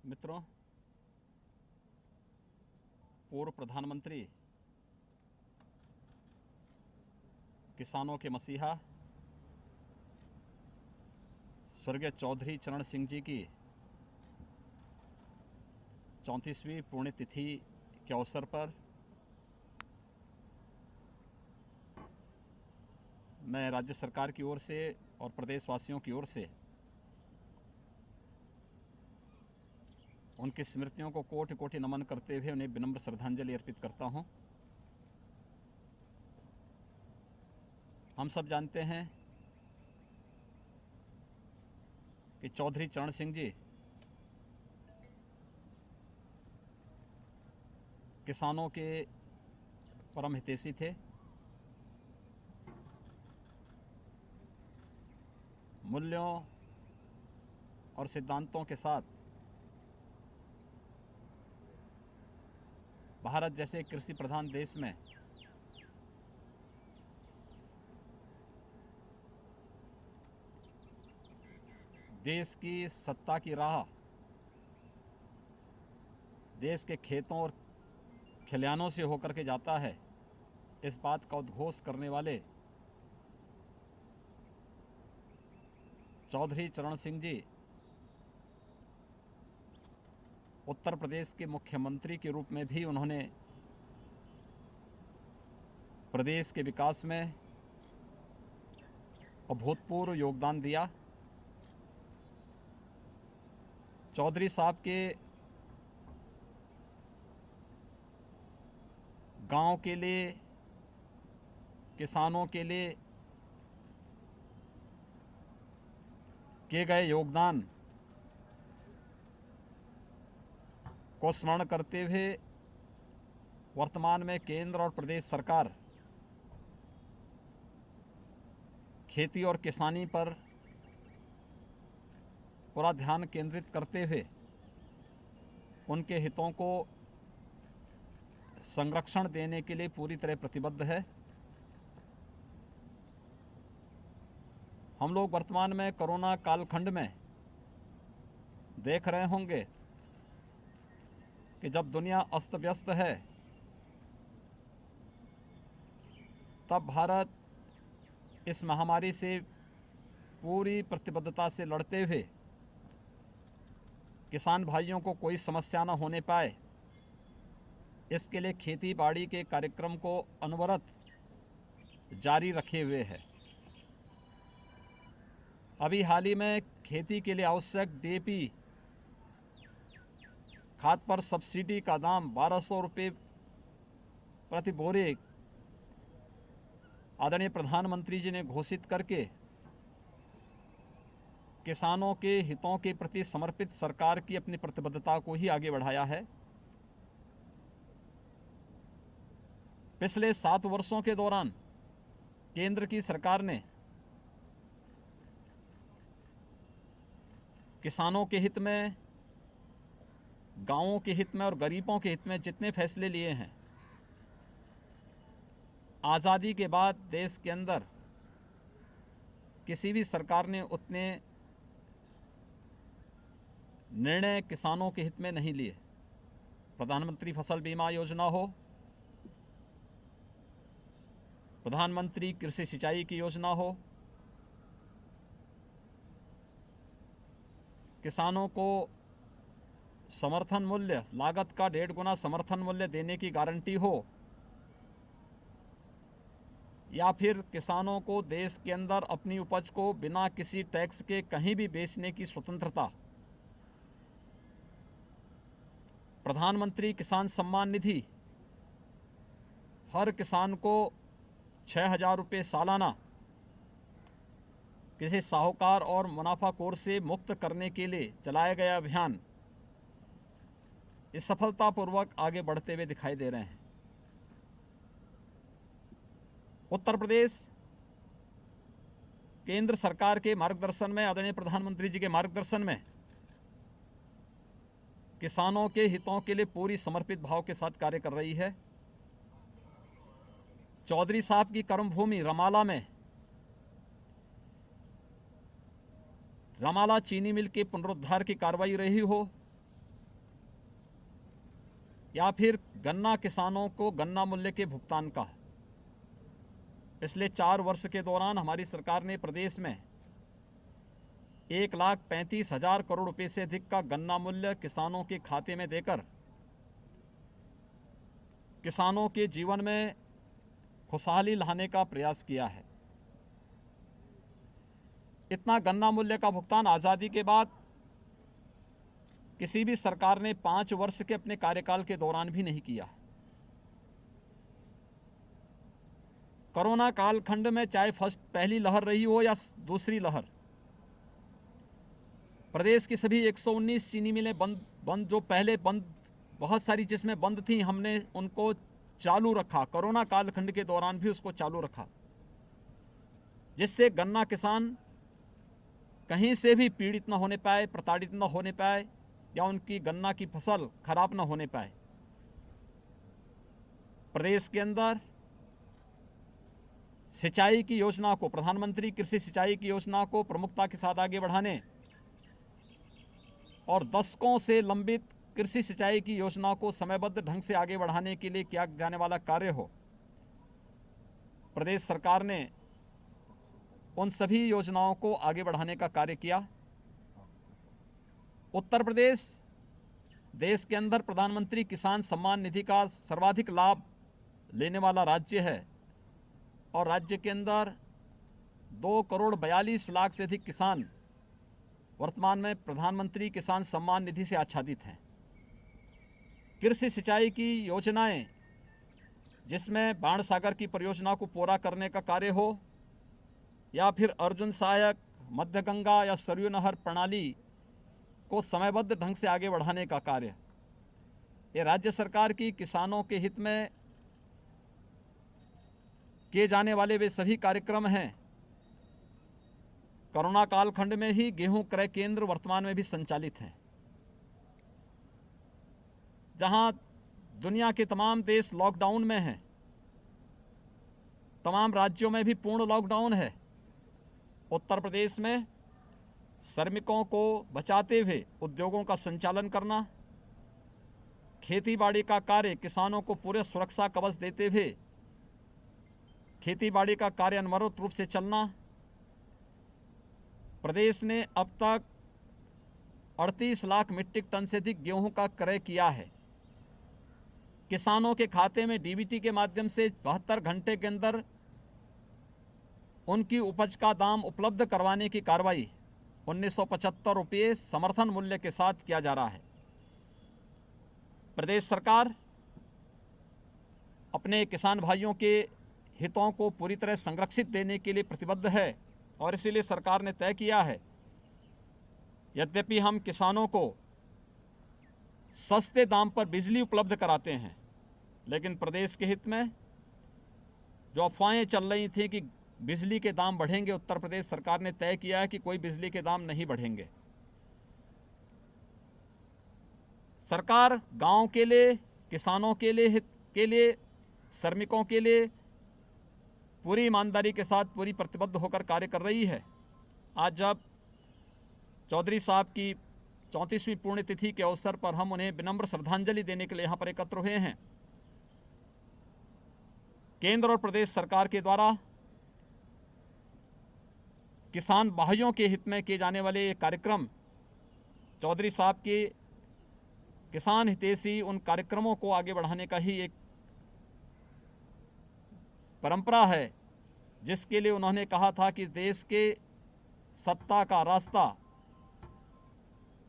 मित्रों, पूर्व प्रधानमंत्री, किसानों के मसीहा स्वर्गीय चौधरी चरण सिंह जी की 34वीं पुण्यतिथि के अवसर पर मैं राज्य सरकार की ओर से और प्रदेशवासियों की ओर से उनकी स्मृतियों को कोटि कोटि नमन करते हुए उन्हें विनम्र श्रद्धांजलि अर्पित करता हूं। हम सब जानते हैं कि चौधरी चरण सिंह जी किसानों के परम हितैषी थे। मूल्यों और सिद्धांतों के साथ भारत जैसे कृषि प्रधान देश में देश की सत्ता की राह देश के खेतों और खलिहानों से होकर के जाता है, इस बात का उद्घोष करने वाले चौधरी चरण सिंह जी उत्तर प्रदेश के मुख्यमंत्री के रूप में भी उन्होंने प्रदेश के विकास में अभूतपूर्व योगदान दिया। चौधरी साहब के गांव के लिए, किसानों के लिए किए गए योगदान को स्मरण करते हुए वर्तमान में केंद्र और प्रदेश सरकार खेती और किसानी पर पूरा ध्यान केंद्रित करते हुए उनके हितों को संरक्षण देने के लिए पूरी तरह प्रतिबद्ध है। हम लोग वर्तमान में कोरोना कालखंड में देख रहे होंगे कि जब दुनिया अस्त व्यस्त है तब भारत इस महामारी से पूरी प्रतिबद्धता से लड़ते हुए किसान भाइयों को कोई समस्या न होने पाए, इसके लिए खेती बाड़ी के कार्यक्रम को अनवरत जारी रखे हुए है। अभी हाल ही में खेती के लिए आवश्यक डीएपी खाद पर सब्सिडी का दाम 1200 रुपये प्रति बोरे आदरणीय प्रधानमंत्री जी ने घोषित करके किसानों के हितों के प्रति समर्पित सरकार की अपनी प्रतिबद्धता को ही आगे बढ़ाया है। पिछले 7 वर्षों के दौरान केंद्र की सरकार ने किसानों के हित में, गांवों के हित में और गरीबों के हित में जितने फैसले लिए हैं, आज़ादी के बाद देश के अंदर किसी भी सरकार ने उतने निर्णय किसानों के हित में नहीं लिए। प्रधानमंत्री फसल बीमा योजना हो, प्रधानमंत्री कृषि सिंचाई की योजना हो, किसानों को समर्थन मूल्य, लागत का 1.5 गुना समर्थन मूल्य देने की गारंटी हो, या फिर किसानों को देश के अंदर अपनी उपज को बिना किसी टैक्स के कहीं भी बेचने की स्वतंत्रता, प्रधानमंत्री किसान सम्मान निधि हर किसान को 6,000 रुपये सालाना किसी साहूकार और मुनाफाखोर से मुक्त करने के लिए चलाया गया अभियान इस सफलतापूर्वक आगे बढ़ते हुए दिखाई दे रहे हैं। उत्तर प्रदेश केंद्र सरकार के मार्गदर्शन में, आदरणीय प्रधानमंत्री जी के मार्गदर्शन में किसानों के हितों के लिए पूरी समर्पित भाव के साथ कार्य कर रही है। चौधरी साहब की कर्मभूमि रमाला में रमाला चीनी मिल के पुनरुद्धार की कार्रवाई रही हो, या फिर गन्ना किसानों को गन्ना मूल्य के भुगतान का। पिछले 4 वर्ष के दौरान हमारी सरकार ने प्रदेश में 1,35,000 करोड़ रुपए से अधिक का गन्ना मूल्य किसानों के खाते में देकर किसानों के जीवन में खुशहाली लाने का प्रयास किया है। इतना गन्ना मूल्य का भुगतान आज़ादी के बाद किसी भी सरकार ने 5 वर्ष के अपने कार्यकाल के दौरान भी नहीं किया। कोरोना कालखंड में चाहे पहली लहर रही हो या दूसरी लहर, प्रदेश की सभी 119 चीनी मिलें बंद जो पहले बंद बहुत सारी जिसमें बंद थी, हमने उनको चालू रखा। कोरोना कालखंड के दौरान भी उसको चालू रखा, जिससे गन्ना किसान कहीं से भी पीड़ित न होने पाए, प्रताड़ित न होने पाए या उनकी गन्ना की फसल खराब न होने पाए। प्रदेश के अंदर सिंचाई की योजना को, प्रधानमंत्री कृषि सिंचाई की योजना को प्रमुखता के साथ आगे बढ़ाने और दशकों से लंबित कृषि सिंचाई की योजना को समयबद्ध ढंग से आगे बढ़ाने के लिए किया जाने वाला कार्य हो, प्रदेश सरकार ने उन सभी योजनाओं को आगे बढ़ाने का कार्य किया। उत्तर प्रदेश देश के अंदर प्रधानमंत्री किसान सम्मान निधि का सर्वाधिक लाभ लेने वाला राज्य है और राज्य के अंदर 2,42,00,000 से अधिक किसान वर्तमान में प्रधानमंत्री किसान सम्मान निधि से आच्छादित हैं। कृषि सिंचाई की योजनाएं, जिसमें बाण सागर की परियोजना को पूरा करने का कार्य हो या फिर अर्जुन सहायक, मध्य गंगा या सरयू नहर प्रणाली को समयबद्ध ढंग से आगे बढ़ाने का कार्य, ये राज्य सरकार की किसानों के हित में किए जाने वाले वे सभी कार्यक्रम हैं। कोरोना कालखंड में ही गेहूं क्रय केंद्र वर्तमान में भी संचालित हैं, जहां दुनिया के तमाम देश लॉकडाउन में हैं, तमाम राज्यों में भी पूर्ण लॉकडाउन है। उत्तर प्रदेश में श्रमिकों को बचाते हुए उद्योगों का संचालन करना, खेतीबाड़ी का कार्य किसानों को पूरे सुरक्षा कवच देते हुए खेतीबाड़ी का कार्य अनवरत रूप से चलना। प्रदेश ने अब तक 38 लाख मीट्रिक टन से अधिक गेहूं का क्रय किया है। किसानों के खाते में डीबीटी के माध्यम से 72 घंटे के अंदर उनकी उपज का दाम उपलब्ध करवाने की कार्रवाई 1975 रुपये समर्थन मूल्य के साथ किया जा रहा है। प्रदेश सरकार अपने किसान भाइयों के हितों को पूरी तरह संरक्षित देने के लिए प्रतिबद्ध है और इसीलिए सरकार ने तय किया है, यद्यपि हम किसानों को सस्ते दाम पर बिजली उपलब्ध कराते हैं, लेकिन प्रदेश के हित में जो अफवाहें चल रही थी कि बिजली के दाम बढ़ेंगे, उत्तर प्रदेश सरकार ने तय किया है कि कोई बिजली के दाम नहीं बढ़ेंगे। सरकार गांव के लिए, किसानों के लिए, हित के लिए, श्रमिकों के लिए पूरी ईमानदारी के साथ पूरी प्रतिबद्ध होकर कार्य कर रही है। आज जब चौधरी साहब की 34वीं पुण्यतिथि के अवसर पर हम उन्हें विनम्र श्रद्धांजलि देने के लिए यहाँ पर एकत्र हुए हैं, केंद्र और प्रदेश सरकार के द्वारा किसान भाइयों के हित में किए जाने वाले ये कार्यक्रम, चौधरी साहब के किसान हितैषी उन कार्यक्रमों को आगे बढ़ाने का ही एक परंपरा है, जिसके लिए उन्होंने कहा था कि देश के सत्ता का रास्ता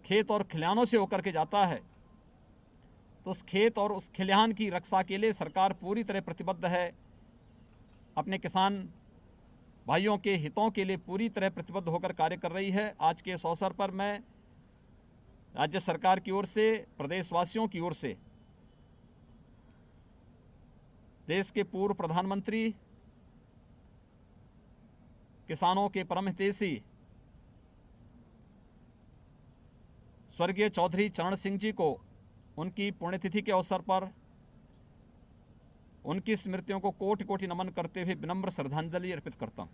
खेत और खलिहानों से होकर के जाता है, तो उस खेत और उस खलिहान की रक्षा के लिए सरकार पूरी तरह प्रतिबद्ध है। अपने किसान भाइयों के हितों के लिए पूरी तरह प्रतिबद्ध होकर कार्य कर रही है। आज के इस अवसर पर मैं राज्य सरकार की ओर से, प्रदेशवासियों की ओर से, देश के पूर्व प्रधानमंत्री, किसानों के परम हितैषी स्वर्गीय चौधरी चरण सिंह जी को उनकी पुण्यतिथि के अवसर पर उनकी स्मृतियों को कोटि कोटि नमन करते हुए विनम्र श्रद्धांजलि अर्पित करता हूं।